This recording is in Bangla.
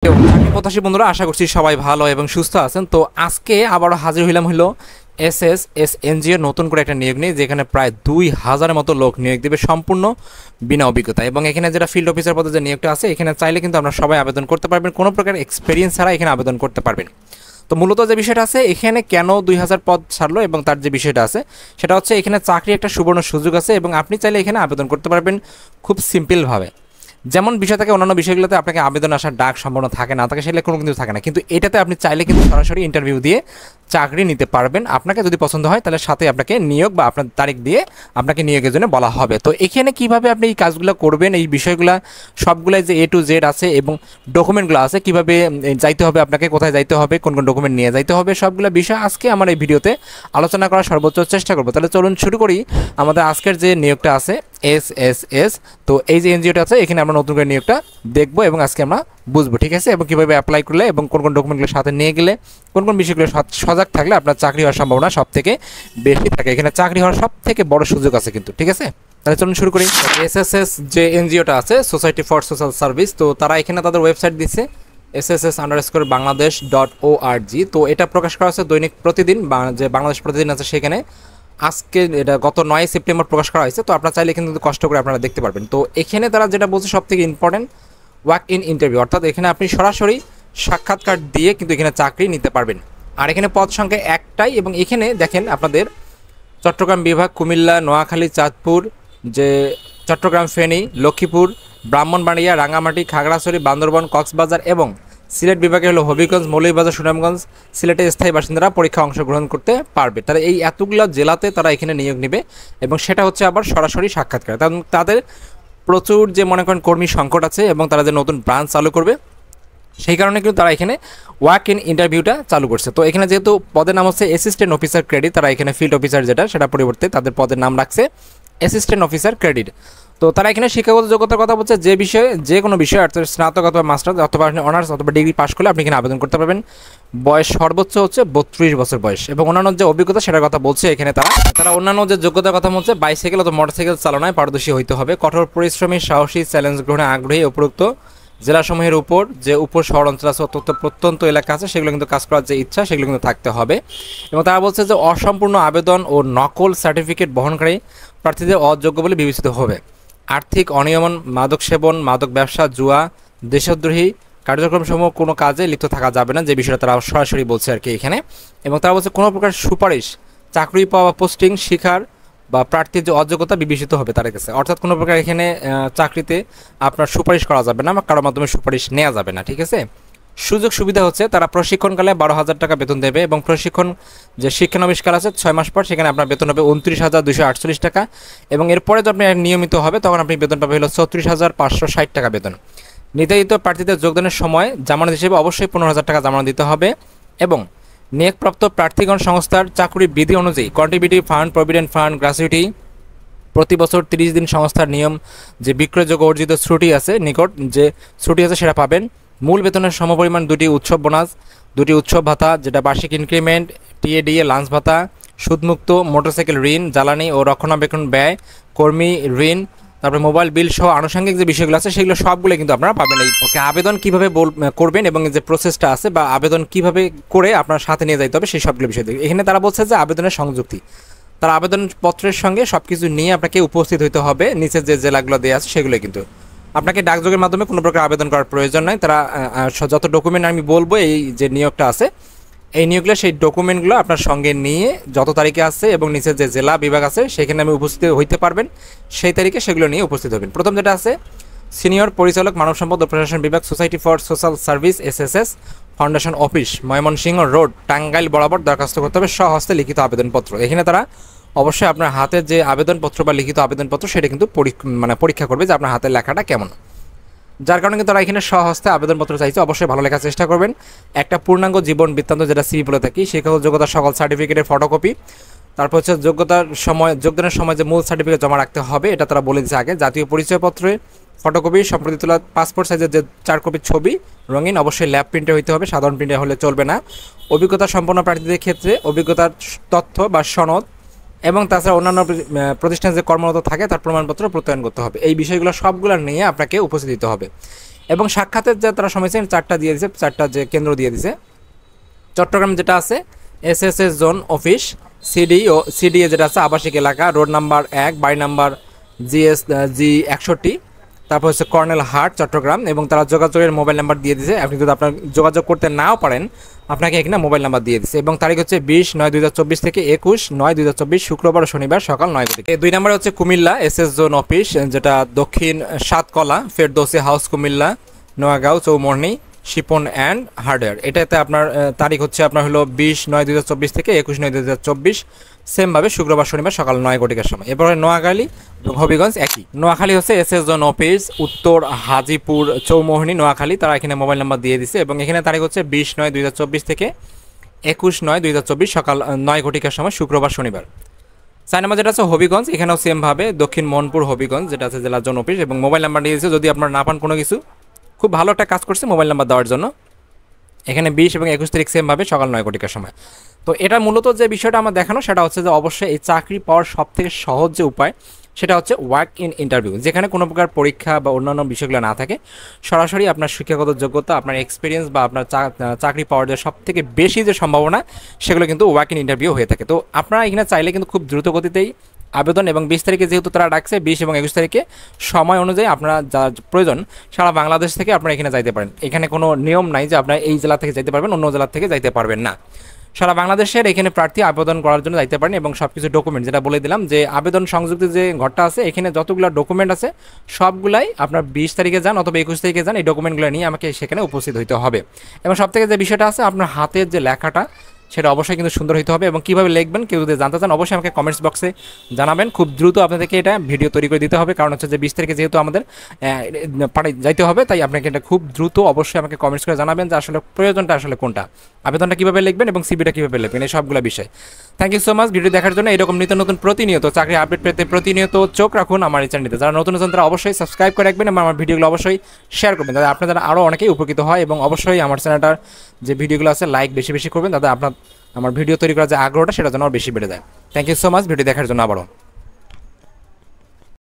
চাকরি প্রত্যাশী বন্ধুরা, আশা করছি সবাই ভালো এবং সুস্থ আছেন। তো আজকে আবারও হাজির হইলাম এসএসএস এনজিও নতুন করে একটা নিয়োগ নিয়ে, যেখানে প্রায় 2000-এর মতো লোক নিয়োগ দেবে সম্পূর্ণ বিনা অভিজ্ঞতা। এবং এখানে যেটা ফিল্ড অফিসার পদে যে নিয়োগটা আছে, এখানে চাইলে কিন্তু আমরা সবাই আবেদন করতে পারবেন, কোনো প্রকার এক্সপিরিয়েন্স ছাড়া এখানে আবেদন করতে পারবেন। তো মূলত যে বিষয়টা আছে, এখানে কেন 2000 পদ ছাড়লো এবং তার যে বিষয়টা আছে সেটা হচ্ছে, এখানে চাকরি একটা সুবর্ণ সুযোগ আছে এবং আপনি চাইলে এখানে আবেদন করতে পারবেন খুব সিম্পলভাবে। যেমন বিষয় থাকে অন্যান্য বিষয়গুলোতে আপনাকে আবেদন আসার ডাক সম্ভাবনা থাকে না, থাকে সেগুলো কোনো কিন্তু থাকে না, কিন্তু এটাতে আপনি চাইলে কিন্তু সরাসরি ইন্টারভিউ দিয়ে চাকরি নিতে পারবেন। আপনাকে যদি পছন্দ হয় তাহলে সাথে আপনাকে নিয়োগ বা আপনার তারিখ দিয়ে আপনাকে নিয়োগের জন্য বলা হবে। তো এখানে কিভাবে আপনি এই কাজগুলো করবেন, এই বিষয়গুলো সবগুলাই যে A to Z আছে এবং ডকুমেন্টগুলো আছে, কিভাবে যাইতে হবে আপনাকে, কোথায় যাইতে হবে, কোন কোন ডকুমেন্ট নিয়ে যাইতে হবে, সবগুলো বিষয় আজকে আমার এই ভিডিওতে আলোচনা করার সর্বোচ্চ চেষ্টা করবো। তাহলে চলুন শুরু করি আমাদের আজকের যে নিয়োগটা আছে এসএসএস। তো এই যে এনজিওটা আছে, এখানে আমরা নতুন করে নিয়োগটা দেখবো এবং আজকে আমরা বুঝবো, ঠিক আছে, এবং কীভাবে অ্যাপ্লাই করলে এবং কোন কোন ডকুমেন্টগুলো সাথে নিয়ে গেলে, কোন কোন বিষয়গুলো সজাগ থাকলে আপনার চাকরি হওয়ার সম্ভাবনা সব থেকে বেশি থাকে। এখানে চাকরি হওয়ার সব থেকে বড় সুযোগ আছে কিন্তু, ঠিক আছে। তাহলে চলুন শুরু করি। এসএসএস যে এনজিওটা আছে, সোসাইটি ফর সোশ্যাল সার্ভিস, তো তারা এখানে তাদের ওয়েবসাইট দিচ্ছে sss_বাংলাদেশ.org। তো এটা প্রকাশ করা হচ্ছে দৈনিক প্রতিদিন, যে বাংলাদেশ প্রতিদিন আছে সেখানে। আজকে এটা গত 9 সেপ্টেম্বর প্রকাশ করা হয়েছে। তো আপনারা চাইলে কিন্তু কষ্ট করে আপনারা দেখতে পারবেন। তো এখানে তারা যেটা বলছে সব থেকে ইম্পর্টেন্ট, ওয়াক ইন ইন্টারভিউ, অর্থাৎ এখানে আপনি সরাসরি সাক্ষাৎকার দিয়ে কিন্তু এখানে চাকরি নিতে পারবেন। আর এখানে পদ সংখ্যা একটাই, এবং এখানে দেখেন আপনাদের চট্টগ্রাম বিভাগ, কুমিল্লা, নোয়াখালী, চাঁদপুর, যে চট্টগ্রাম, ফেনী, লক্ষ্মীপুর, ব্রাহ্মণবাড়িয়া, রাঙামাটি, খাগড়াছড়ি, বান্দরবান, কক্সবাজার এবং সিলেট বিভাগে হলো হবিগঞ্জ, মৌলভীবাজার, সুনামগঞ্জ, সিলেটের স্থায়ী বাসিন্দারা পরীক্ষা অংশগ্রহণ করতে পারবে। তারা এই এতগুলো জেলাতে তারা এখানে নিয়োগ নেবে এবং সেটা হচ্ছে আবার সরাসরি সাক্ষাৎকার। তাদের প্রচুর যে মনে করেন কর্মী সংকট আছে এবং তারা যে নতুন ব্রাঞ্চ চালু করবে, সেই কারণে কিন্তু তারা এখানে ওয়াক ইন ইন্টারভিউটা চালু করছে। তো এখানে যেহেতু পদের নাম হচ্ছে অ্যাসিস্ট্যান্ট অফিসার ক্রেডিট, তারা এখানে ফিল্ড অফিসার যেটা সেটা পরিবর্তে তাদের পদের নাম রাখছে অ্যাসিস্ট্যান্ট অফিসার ক্রেডিট। তো তারা এখানে শিক্ষাগত যোগ্যতার কথা বলছে, যে বিষয়ে যে কোনো বিষয়, অর্থাৎ স্নাতক অথবা মাস্টার্স অথবা আপনি অনার্স অথবা ডিগ্রি পাস করলে আপনি এখানে আবেদন করতে পারবেন। বয়স সর্বোচ্চ হচ্ছে 32 বছর বয়স, এবং অন্যান্য যে অভিজ্ঞতা সেটার কথা বলছে এখানে তারা অন্যান্য যে যোগ্যতার কথা বলছে, বাইসাইকেল অথবা মোটরসাইকেল চালনায় পারদর্শী হইতে হবে, কঠোর পরিশ্রমী, সাহসী, চ্যালেঞ্জ গ্রহণে আগ্রহী, উপরোক্ত জেলাসমূহের উপর যে শহর অঞ্চল আছে, প্রত্যন্ত এলাকা আছে, সেগুলো কিন্তু কাজ করার যে ইচ্ছা সেগুলো কিন্তু থাকতে হবে। এবং তারা বলছে যে অসম্পূর্ণ আবেদন ও নকল সার্টিফিকেট বহনকারী প্রার্থীদের অযোগ্য বলে বিবেচিত হবে। আর্থিক অনিয়মন, মাদক সেবন, মাদক ব্যবসা, জুয়া, দেশদ্রোহী কার্যক্রমসমূহ কোনো কাজে লিপ্ত থাকা যাবে না, যে বিষয়টা তারা সরাসরি বলছে আর কি এখানে। এবং তারা বলছে কোনো প্রকার সুপারিশ, চাকরি পাওয়া, পোস্টিং, শিখার বা প্রার্থীর যে অযোগ্যতা বিবেচিত হবে তার কাছে, অর্থাৎ কোনো প্রকার এখানে চাকরিতে আপনার সুপারিশ করা যাবে না বা কারোর মাধ্যমে সুপারিশ নেওয়া যাবে না, ঠিক আছে। সুযোগ সুবিধা হচ্ছে তারা প্রশিক্ষণকালে 12,000 টাকা বেতন দেবে, এবং প্রশিক্ষণ যে শিক্ষানবিষ্কার আছে 6 মাস পর, সেখানে আপনার বেতন হবে 29,248 টাকা, এবং এরপরে যখন আপনি নিয়মিত হবে তখন আপনি বেতন পাবে হলো 34,560 টাকা বেতন। নির্ধারিত প্রার্থীদের যোগদানের সময় জামানত হিসেবে অবশ্যই 15,000 টাকা জামানত দিতে হবে, এবং নিয়োগপ্রাপ্ত প্রার্থীগণ সংস্থার চাকরি বিধি অনুযায়ী contributive fund, provident fund, gratuity প্রতি বছর 30 দিন সংস্থার নিয়ম যে বিক্রয়যোগ্য অর্জিত ছুটি আছে নিকট যে ছুটি আছে সেটা পাবেন। মূল বেতনের সমপরিমাণ 2টি উৎসব বোনাস, 2টি উৎসব ভাতা, যেটা বার্ষিক ইনক্রিমেন্ট, টিএডিএ, লাঞ্চ ভাতা, সুদমুক্ত মোটরসাইকেল ঋণ, জ্বালানি ও রক্ষণাবেক্ষণ ব্যয়, কর্মী ঋণ, তারপরে মোবাইল বিল সহ আনুষঙ্গিক যে বিষয়গুলো আছে সেগুলো সবগুলো কিন্তু আপনারা পাবেন। এই আবেদন কীভাবে করবেন এবং যে প্রসেসটা আছে বা আবেদন কীভাবে করে আপনার সাথে নিয়ে যাইতে হবে সেই সবগুলো বিষয় দেখবে। এখানে তারা বলছে যে আবেদনের সংযুক্তি, তার আবেদনপত্রের সঙ্গে সব কিছু নিয়ে আপনাকে উপস্থিত হইতে হবে। নিচের যে জেলাগুলো দেওয়া আছে সেগুলো কিন্তু আপনাকে ডাকযোগের মাধ্যমে কোনো প্রকার আবেদন করার প্রয়োজন নয়। তারা যত ডকুমেন্ট আমি বলবো, এই যে নিয়োগটা আছে এই নিয়োগগুলো, সেই ডকুমেন্টগুলো আপনার সঙ্গে নিয়ে যত তারিখে আছে এবং নিচের যে জেলা বিভাগ আছে সেখানে আমি উপস্থিত হইতে পারবেন, সেই তারিখে সেগুলো নিয়ে উপস্থিত হবেন। প্রথম যেটা আছে, সিনিয়র পরিচালক, মানব সম্পদ ও প্রশাসন বিভাগ, society for social service, SSS, foundation office, Mymensingh road, Tangail বরাবর দরখাস্ত করতে হবে স্বহস্তে লিখিত আবেদনপত্র। এখানে তারা অবশ্যই আপনার হাতের যে আবেদনপত্র বা লিখিত আবেদনপত্র সেটা কিন্তু পরীক্ষা করবে যে আপনার হাতের লেখাটা কেমন, যার কারণে কিন্তু তারা এখানে স্বহস্তে আবেদনপত্র চাইছে। অবশ্যই ভালো লেখার চেষ্টা করবেন। একটা পূর্ণাঙ্গ জীবন বৃত্তান্ত, যেটা সিভি বলে থাকি, শিক্ষাগত যোগ্যতার সকল সার্টিফিকেটের ফটোকপি, তারপর হচ্ছে যোগদানের সময় যে মূল সার্টিফিকেট জমা রাখতে হবে এটা তারা বলে দিচ্ছে আগে। জাতীয় পরিচয়পত্রের ফটোকপি, সম্প্রতি তোলা পাসপোর্ট সাইজের যে 4 কপি ছবি রঙিন, অবশ্যই ল্যাব প্রিন্টে হইতে হবে, সাধারণ প্রিন্টে হলে চলবে না। অভিজ্ঞতা সম্পন্ন প্রার্থীদের ক্ষেত্রে অভিজ্ঞতার তথ্য বা সনদ এবং তাছাড়া অন্যান্য প্রতিষ্ঠানে যে কর্মরত থাকে তার প্রমাণপত্র প্রত্যয়ন করতে হবে। এই বিষয়গুলো সবগুলো নিয়ে আপনাকে উপস্থিত দিতে হবে। এবং সাক্ষাতের যে তারা সময় চেয়েছেন 4টা দিয়ে দিয়েছে, 4টা যে কেন্দ্র দিয়ে দিয়েছে। চট্টগ্রাম যেটা আছে এসএসএস জোন অফিস, সিডিএ যেটা আছে আবাসিক এলাকা, রোড নাম্বার 1, বাড়ি নাম্বার G61, তারপর হচ্ছে কর্নেল হাট চট্টগ্রাম, এবং তারা যোগাযোগের মোবাইল নাম্বার দিয়ে দিয়েছে। আপনি যদি আপনার যোগাযোগ করতে নাও পারেন আপনাকে এখানে মোবাইল নাম্বার দিয়ে দিচ্ছে, এবং তারিখ হচ্ছে 20/9/2024 থেকে 21/9/2024 শুক্রবার ও শনিবার সকাল 9 ঘটিকা। 2 নম্বরে হচ্ছে কুমিল্লা এসএস জোন অফিস, যেটা Dakshin Satkala Ferdousi house Comilla, Noagaon Choumorni Shipon and hardware. এটাতে আপনার তারিখ হচ্ছে আপনার হলো 20/9/2024 থেকে 21/9/2024 সেমভাবে শুক্রবার শনিবার সকাল 9 ঘটিকার সময়। এরপরে নোয়াখালী হবিগঞ্জ একই। নোয়াখালী হচ্ছে এসএস জোন অফিস উত্তর হাজিপুর চৌমোহনী নোয়াখালী, তারা এখানে মোবাইল নাম্বার দিয়ে দিচ্ছে, এবং এখানে তারিখ হচ্ছে 20/9/2024 থেকে 21/9/2024 সকাল 9 ঘটিকার সময় শুক্রবার শনিবার। 4 নম্বর যেটা আছে হবিগঞ্জ, এখানেও সেমভাবে দক্ষিণ মনপুর হবিগঞ্জ যেটা আছে জেলা জোন অফিস, এবং মোবাইল নাম্বার দিয়ে দিচ্ছে। যদি আপনারা না পান কোনো কিছু, খুব ভালো একটা কাজ করছে মোবাইল নাম্বার দেওয়ার জন্য। এখানে 20 এবং 21 তারিখ সেমভাবে সকাল 9 ঘটিকার সময়। তো এটা মূলত যে বিষয়টা আমার দেখানো সেটা হচ্ছে যে অবশ্যই এই চাকরি পাওয়ার সবথেকে সহজ যে উপায় সেটা হচ্ছে ওয়ার্ক ইন ইন্টারভিউ, যেখানে কোনো প্রকার পরীক্ষা বা অন্যান্য বিষয়গুলো না থাকে, সরাসরি আপনার শিক্ষাগত যোগ্যতা, আপনার এক্সপিরিয়েন্স বা আপনার চাকরি পাওয়ার যে সবথেকে বেশি যে সম্ভাবনা সেগুলো কিন্তু ওয়ার্ক ইন ইন্টারভিউ হয়ে থাকে। তো আপনারা এখানে চাইলে কিন্তু খুব দ্রুত গতিতেই আবেদন, এবং 20 তারিখে যেহেতু তারা ডাকছে 20 এবং 21 তারিখে সময় অনুযায়ী আপনারা যা প্রয়োজন সারা বাংলাদেশ থেকে আপনারা এখানে যাইতে পারেন। এখানে কোনো নিয়ম নাই যে আপনারা এই জেলা থেকে যাইতে পারবেন, অন্য জেলা থেকে যাইতে পারবেন না। সারা বাংলাদেশের এখানে প্রার্থী আবেদন করার জন্য যাইতে পারেন, এবং সব কিছু ডকুমেন্ট যেটা বলে দিলাম যে আবেদন সংযুক্ত যে ঘরটা আছে এখানে যতগুলো ডকুমেন্ট আছে সবগুলাই আপনার 20 তারিখে যান অথবা 21 তারিখে যান, এই ডকুমেন্টগুলো নিয়ে আমাকে সেখানে উপস্থিত হইতে হবে। এবং সব থেকে যে বিষয়টা আছে আপনার হাতের যে লেখাটা সেটা অবশ্যই কিন্তু সুন্দর হতে হবে, এবং কীভাবে লিখবেন কেউ যদি জানতে চান অবশ্যই আমাকে কমেন্টস বক্সে জানাবেন। খুব দ্রুত আপনাদেরকে এটা ভিডিও তৈরি করে দিতে হবে, কারণ হচ্ছে যে 20 তারিখে যেহেতু আমাদের যাইতে হবে, তাই আপনাকে এটা খুব দ্রুত অবশ্যই আমাকে কমেন্টস করে জানাবেন যে আসলে প্রয়োজনটা আসলে কোনটা, আবেদনটা কীভাবে লিখবেন এবং সিভিটা কীভাবে লিখবেন, এই সবগুলো বিষয়। Thank you so much video দেখার জন্য। এরকম নিত্য নতুন প্রতিনিয়ত চাকরি আপডেট পেতে প্রতিনিয়ত চোখ রাখুন আমার এই চ্যানেলটিতে। যারা নতুন তারা অবশ্যই সাবস্ক্রাইব করে রাখবেন এবং আমার ভিডিওগুলো অবশ্যই শেয়ার করবেন, তাদের আপনারা আরও অনেকেই উপকৃত হয়, এবং অবশ্যই আমার চ্যানেলটার যে ভিডিওগুলো আছে লাইক বেশি বেশি করবেন, তাদের আমার ভিডিও তৈরি করার যে আগ্রহটা সেটা যেন বেশি বেড়ে যায়। Thank you so much video দেখার জন্য আবারও।